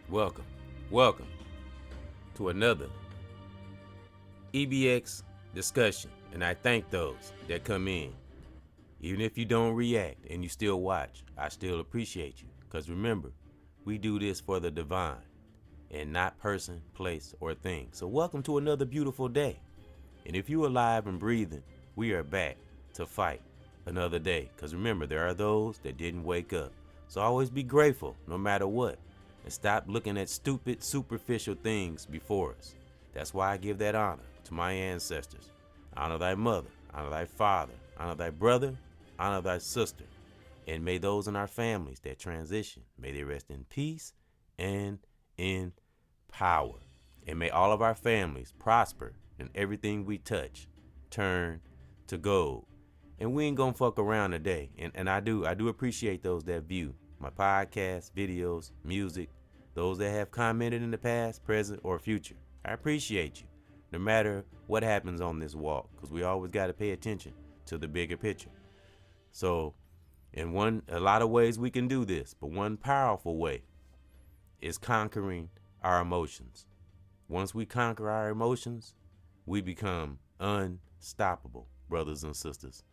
Welcome, welcome to another EBX discussion. And I thank those that come in. Even if you don't react and you still watch, I still appreciate you. Because remember, we do this for the divine and not person, place, or thing. So welcome to another beautiful day. And if you're alive and breathing, we are back to fight another day. Because remember, there are those that didn't wake up. So always be grateful no matter what. And stop looking at stupid, superficial things before us. That's why I give that honor to my ancestors. Honor thy mother, honor thy father, honor thy brother, honor thy sister. And may those in our families that transition, may they rest in peace and in power. And may all of our families prosper and everything we touch turn to gold. And we ain't gonna fuck around today. And I do appreciate those that view my podcasts, videos, music, those that have commented in the past, present, or future. I appreciate you, no matter what happens on this walk, because we always got to pay attention to the bigger picture. So, in a lot of ways we can do this, but one powerful way is conquering our emotions. Once we conquer our emotions, we become unstoppable, brothers and sisters.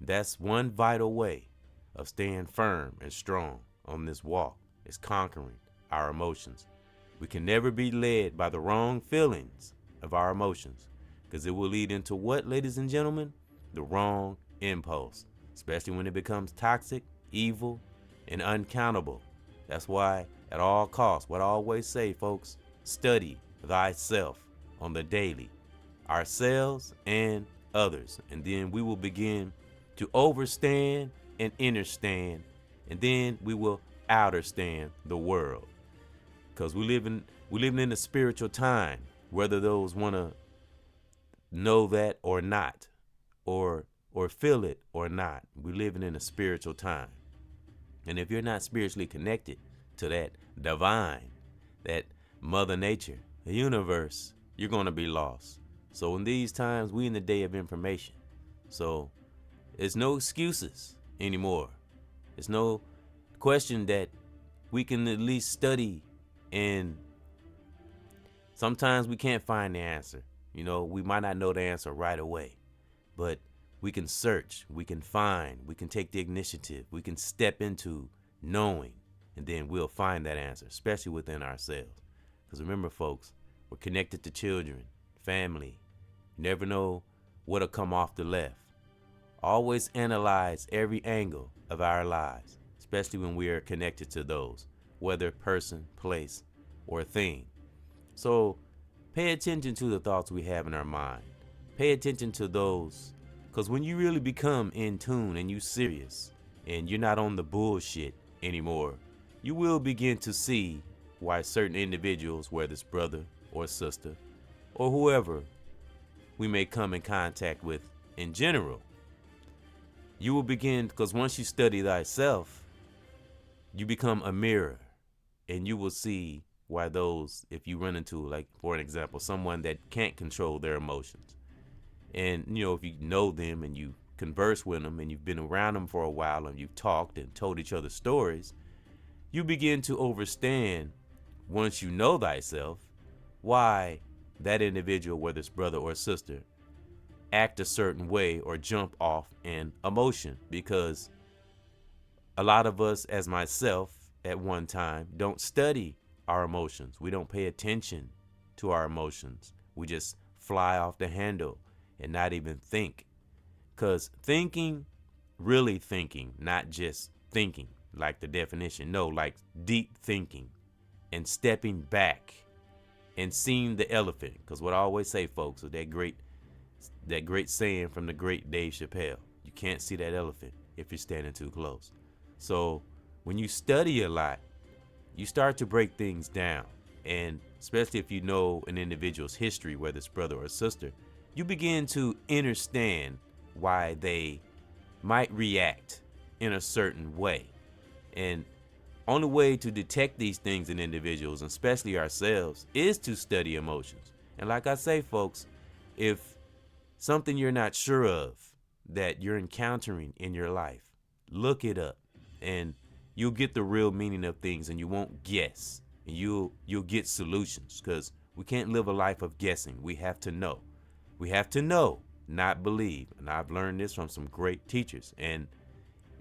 That's one vital way of staying firm and strong on this walk, is conquering our emotions. We can never be led by the wrong feelings of our emotions, because it will lead into what, ladies and gentlemen? The wrong impulse, especially when it becomes toxic, evil, and uncountable. That's why, at all costs, what I always say, folks, study thyself on the daily, ourselves and others, and then we will begin to overstand and understand, and then we will outerstand the world. Because we living in a spiritual time, whether those want to know that or not, or feel it or not. We living in a spiritual time. And if you're not spiritually connected to that divine, that mother nature, the universe, you're going to be lost. So in these times, we in the day of information. So there's no excuses anymore. It's no question that we can at least study, and sometimes we can't find the answer. You know, we might not know the answer right away, but we can search, we can find, we can take the initiative, we can step into knowing, and then we'll find that answer, especially within ourselves. Because remember, folks, we're connected to children, family. You never know what'll come off the left. Always analyze every angle of our lives, especially when we are connected to those, whether person, place, or thing. So pay attention to the thoughts we have in our mind. Pay attention to those, because when you really become in tune and you serious and you're not on the bullshit anymore, you will begin to see why certain individuals, whether it's brother or sister or whoever we may come in contact with in general, you will begin, because once you study thyself, you become a mirror, and you will see why those, if you run into, like, for an example, someone that can't control their emotions, and, you know, if you know them and you converse with them and you've been around them for a while and you've talked and told each other stories, you begin to understand, once you know thyself, why that individual, whether it's brother or sister, act a certain way or jump off in emotion. Because a lot of us, as myself at one time, don't study our emotions. We don't pay attention to our emotions. We just fly off the handle and not even think. Because thinking, really thinking, not just thinking like the definition, no, like deep thinking and stepping back and seeing the elephant. Because what I always say, folks, is that great saying from the great Dave Chappelle: you can't see that elephant if you're standing too close. So when you study a lot, you start to break things down. And especially if you know an individual's history, whether it's brother or sister, you begin to understand why they might react in a certain way. And only way to detect these things in individuals, and especially ourselves, is to study emotions. And like I say, folks, if something you're not sure of that you're encountering in your life, look it up, and you'll get the real meaning of things, and you won't guess and you'll get solutions, because we can't live a life of guessing. We have to know. We have to know, not believe. And I've learned this from some great teachers. And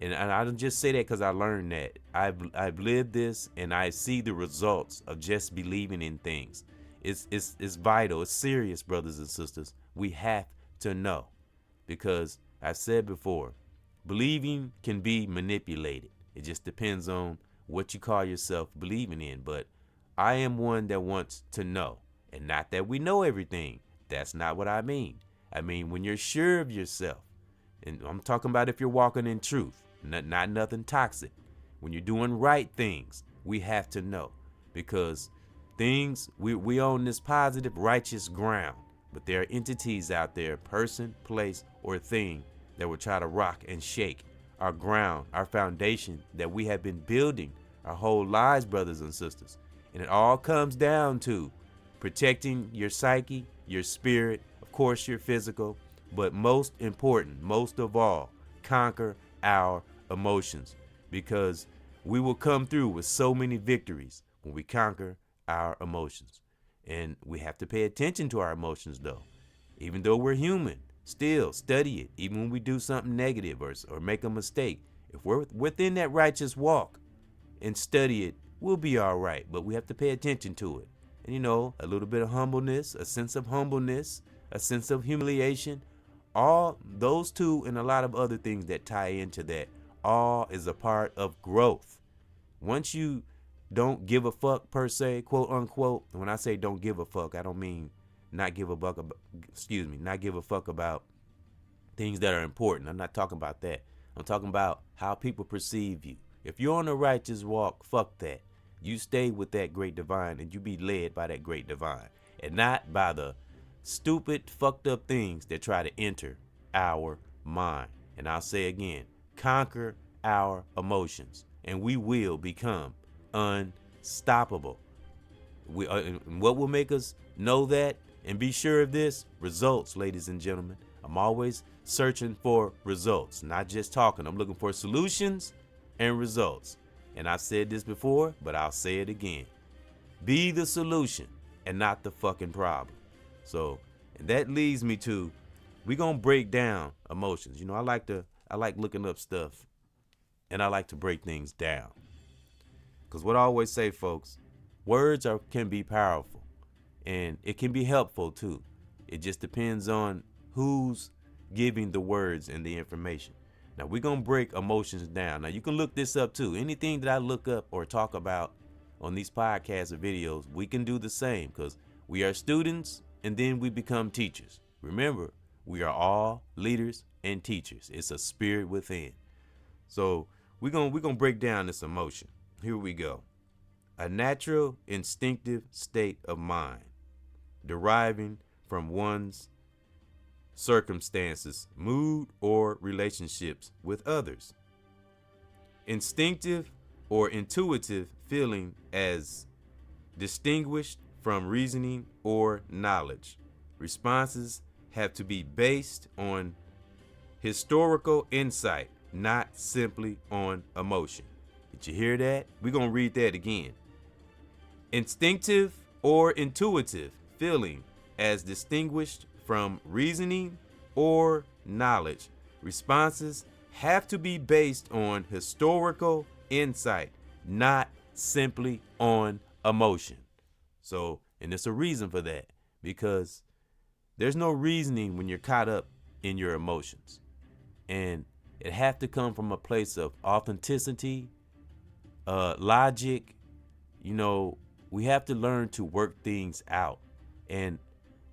I don't just say that because I learned that. I've lived this, and I see the results of just believing in things. It's vital. It's serious, brothers and sisters. We have to know, because I said before, believing can be manipulated. It just depends on what you call yourself believing in. But I am one that wants to know, and not that we know everything. That's not what I mean. I mean when you're sure of yourself, and I'm talking about if you're walking in truth, not nothing toxic. When you're doing right things, we have to know, because things we own this positive, righteous ground. But there are entities out there, person, place, or thing, that will try to rock and shake our ground, our foundation that we have been building our whole lives, brothers and sisters. And it all comes down to protecting your psyche, your spirit, of course your physical, but most important, most of all, conquer our emotions, because we will come through with so many victories when we conquer our emotions. And we have to pay attention to our emotions, though. Even though we're human, still study it. Even when we do something negative or make a mistake, if we're within that righteous walk and study it, we'll be all right. But we have to pay attention to it. And a little bit of humbleness, a sense of humbleness, a sense of humiliation, all those two and a lot of other things that tie into that, all is a part of growth. Once you don't give a fuck, per se, quote unquote. When I say don't give a fuck, I don't mean not give a fuck about things that are important. I'm not talking about that. I'm talking about how people perceive you. If you're on a righteous walk, fuck that. You stay with that great divine, and you be led by that great divine, and not by the stupid, fucked up things that try to enter our mind. And I'll say again, conquer our emotions, and we will become unstoppable. What will make us know that and be sure of this? Results, ladies and gentlemen. I'm always searching for results, not just talking. I'm looking for solutions and results. And I've said this before, but I'll say it again. Be the solution and not the fucking problem. So, and that leads me to, we're going to break down emotions. I like looking up stuff, and I like to break things down. Because what I always say, folks, words can be powerful, and it can be helpful too. It just depends on who's giving the words and the information. Now, we're going to break emotions down. Now, you can look this up too. Anything that I look up or talk about on these podcasts or videos, we can do the same, because we are students and then we become teachers. Remember, we are all leaders and teachers. It's a spirit within. So we're gonna break down this emotion. Here we go. A natural instinctive state of mind deriving from one's circumstances, mood, or relationships with others. Instinctive or intuitive feeling as distinguished from reasoning or knowledge. Responses have to be based on historical insight, not simply on emotion. Did you hear that? We're going to read that again. Instinctive or intuitive feeling as distinguished from reasoning or knowledge. Responses have to be based on historical insight, not simply on emotion. So, and there's a reason for that, because there's no reasoning when you're caught up in your emotions. And it have to come from a place of authenticity, logic. We have to learn to work things out and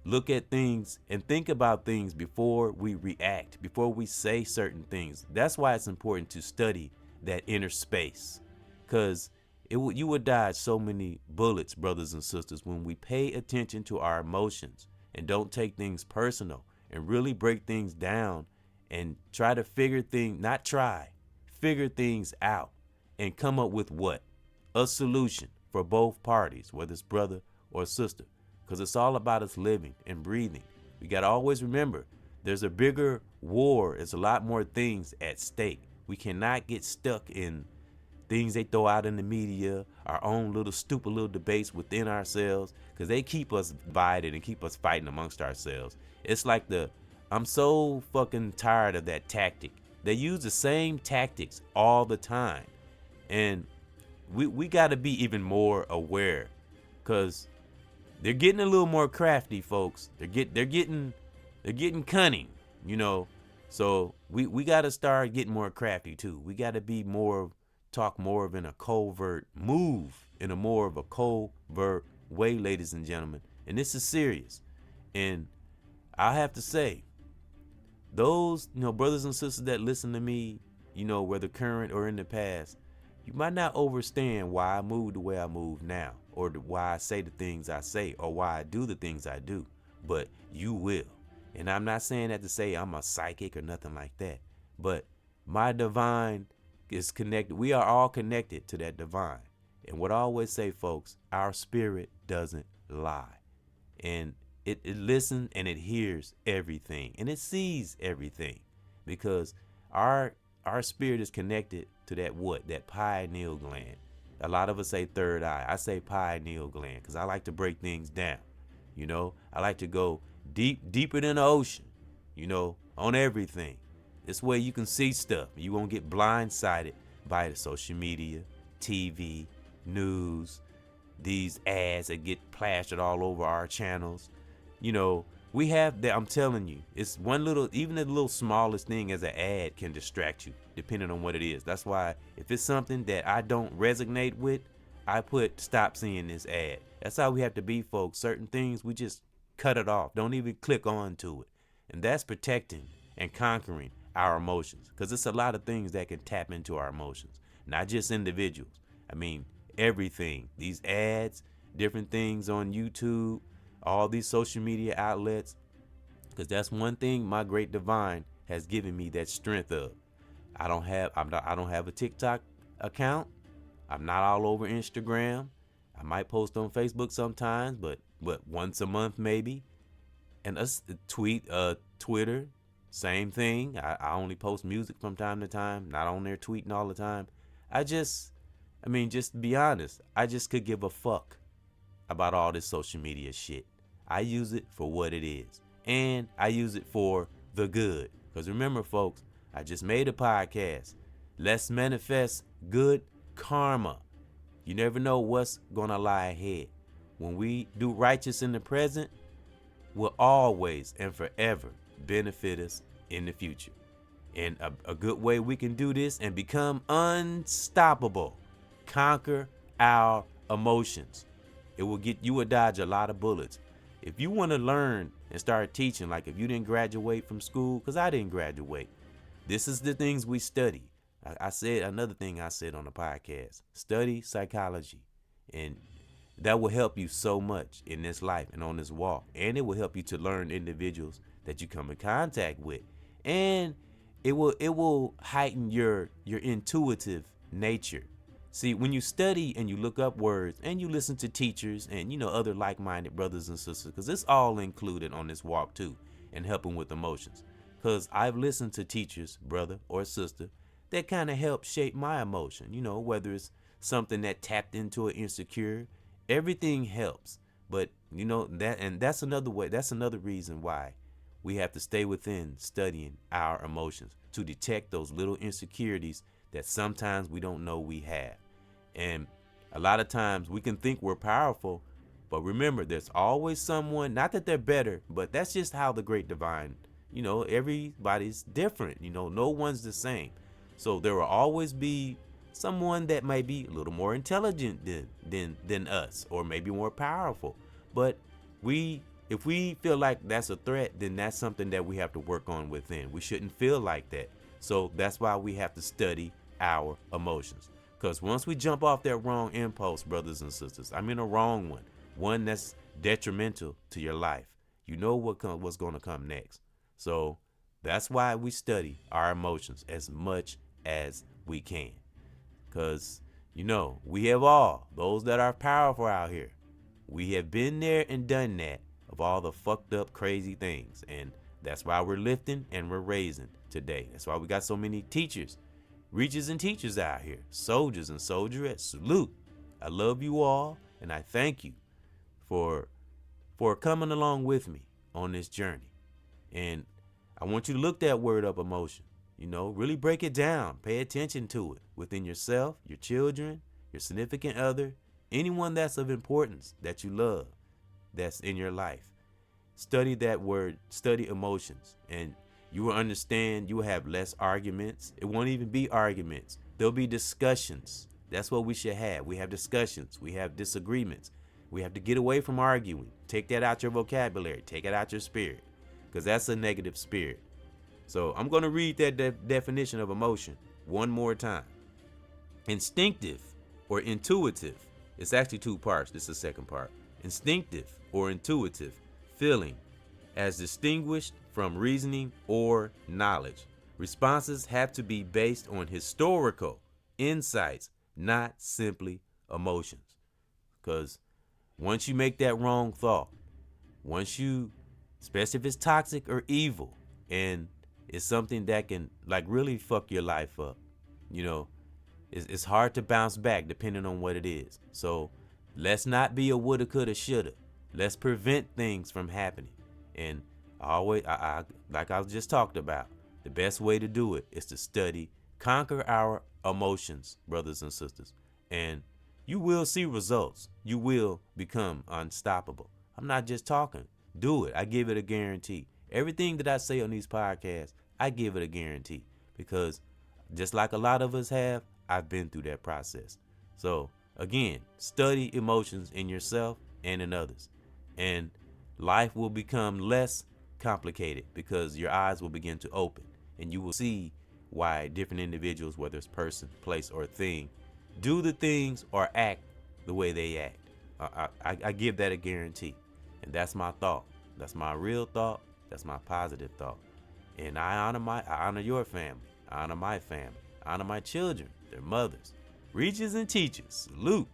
look at things and think about things before we react, before we say certain things. That's why it's important to study that inner space, because you would dodge so many bullets, brothers and sisters, when we pay attention to our emotions and don't take things personal and really break things down and try to figure things out and come up with what? A solution for both parties, whether it's brother or sister. Because it's all about us living and breathing. We got to always remember, there's a bigger war. There's a lot more things at stake. We cannot get stuck in things they throw out in the media, our own little stupid little debates within ourselves, because they keep us divided and keep us fighting amongst ourselves. It's like I'm so fucking tired of that tactic. They use the same tactics all the time. And we got to be even more aware, because they're getting a little more crafty, folks. They're getting cunning, you know. So we got to start getting more crafty too. We got to be talk more of in a covert move, in a more of a covert way, ladies and gentlemen. And this is serious. And I have to say, those, brothers and sisters that listen to me, whether current or in the past, you might not understand why I move the way I move now, or why I say the things I say, or why I do the things I do, but you will. And I'm not saying that to say I'm a psychic or nothing like that, but my divine is connected. We are all connected to that divine. And what I always say, folks, our spirit doesn't lie. And it listens and it hears everything, and it sees everything, because our spirit is connected to that pineal gland. A lot of us say third eye. I say pineal gland because I like to break things down. I like to go deeper than the ocean, on everything. This way you can see stuff. You won't get blindsided by the social media, TV, news, these ads that get plastered all over our channels. We have that. I'm telling you, it's even the little smallest thing as an ad can distract you, depending on what it is. That's why if it's something that I don't resonate with, I put stop seeing this ad. That's how we have to be, folks. Certain things, we just cut it off. Don't even click on to it. And that's protecting and conquering our emotions, because it's a lot of things that can tap into our emotions, not just individuals. I mean, everything. These ads, different things on YouTube, all these social media outlets, because that's one thing my great divine has given me that strength of. I don't have a TikTok account. I'm not all over Instagram. I might post on Facebook sometimes, but once a month maybe. And Twitter, same thing. I only post music from time to time, not on there tweeting all the time. Just to be honest, I just could give a fuck about all this social media shit. I use it for what it is, and I use it for the good. Because remember, folks, I just made a podcast. Let's manifest good karma. You never know what's gonna lie ahead. When we do righteous in the present, will always and forever benefit us in the future. And a good way we can do this and become unstoppable, conquer our emotions. It will dodge a lot of bullets. If you want to learn and start teaching, like if you didn't graduate from school, because I didn't graduate, this is the things we study. I said another thing I said on the podcast, study psychology. And that will help you so much in this life and on this walk. And it will help you to learn individuals that you come in contact with. And it will heighten your intuitive nature. See, when you study and you look up words and you listen to teachers and, other like-minded brothers and sisters, because it's all included on this walk too, and helping with emotions. Because I've listened to teachers, brother or sister, that kind of help shape my emotion, whether it's something that tapped into an insecure, everything helps. But, that's another way, that's another reason why we have to stay within studying our emotions to detect those little insecurities that sometimes we don't know we have. And a lot of times we can think we're powerful, but remember, there's always someone, not that they're better, but that's just how the great divine, everybody's different, no one's the same. So there will always be someone that might be a little more intelligent than us, or maybe more powerful. But if we feel like that's a threat, then that's something that we have to work on within. We shouldn't feel like that. So that's why we have to study our emotions. Because once we jump off that wrong impulse, brothers and sisters, I mean a wrong one that's detrimental to your life, what's going to come next. So that's why we study our emotions as much as we can. Because, we have all, those that are powerful out here, we have been there and done that of all the fucked up, crazy things. And that's why we're lifting and we're raising today. That's why we got so many teachers reachers and teachers out here, soldiers and soldierettes, salute. I love you all, and I thank you for coming along with me on this journey. And I want you to look that word up, emotion. Really break it down. Pay attention to it within yourself, your children, your significant other, anyone that's of importance that you love, that's in your life. Study that word, study emotions, and you will understand. You will have less arguments. It won't even be arguments. There'll be discussions. That's what we should have. We have discussions. We have disagreements. We have to get away from arguing. Take that out your vocabulary. Take it out your spirit, because that's a negative spirit. So I'm going to read that definition of emotion one more time. Instinctive or intuitive. It's actually two parts. This is the second part. Instinctive or intuitive feeling as distinguished from reasoning or knowledge. Responses have to be based on historical insights, not simply emotions. Because once you make that wrong thought, especially if it's toxic or evil, and it's something that can really fuck your life up, it's hard to bounce back depending on what it is. So let's not be a woulda, coulda, shoulda. Let's prevent things from happening. And like I just talked about, the best way to do it is to study, conquer our emotions, brothers and sisters, and you will see results. You will become unstoppable. I'm not just talking. Do it. I give it a guarantee. Everything that I say on these podcasts, I give it a guarantee, because just like a lot of us have, I've been through that process. So again, study emotions in yourself and in others, and life will become less complicated because your eyes will begin to open, and you will see why different individuals, whether it's person, place, or thing, do the things or act the way they act. I give that a guarantee, and that's my thought. That's my real thought. That's my positive thought. And I honor your family. I honor my family. I honor my children, their mothers, reachers and teachers. Salute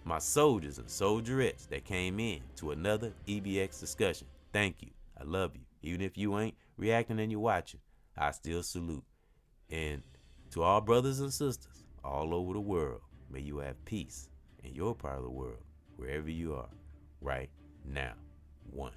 my soldiers and soldierettes that came in to another EBX discussion. Thank you. I love you. Even if you ain't reacting and you're watching, I still salute. And to all brothers and sisters all over the world, may you have peace in your part of the world, wherever you are right now. One.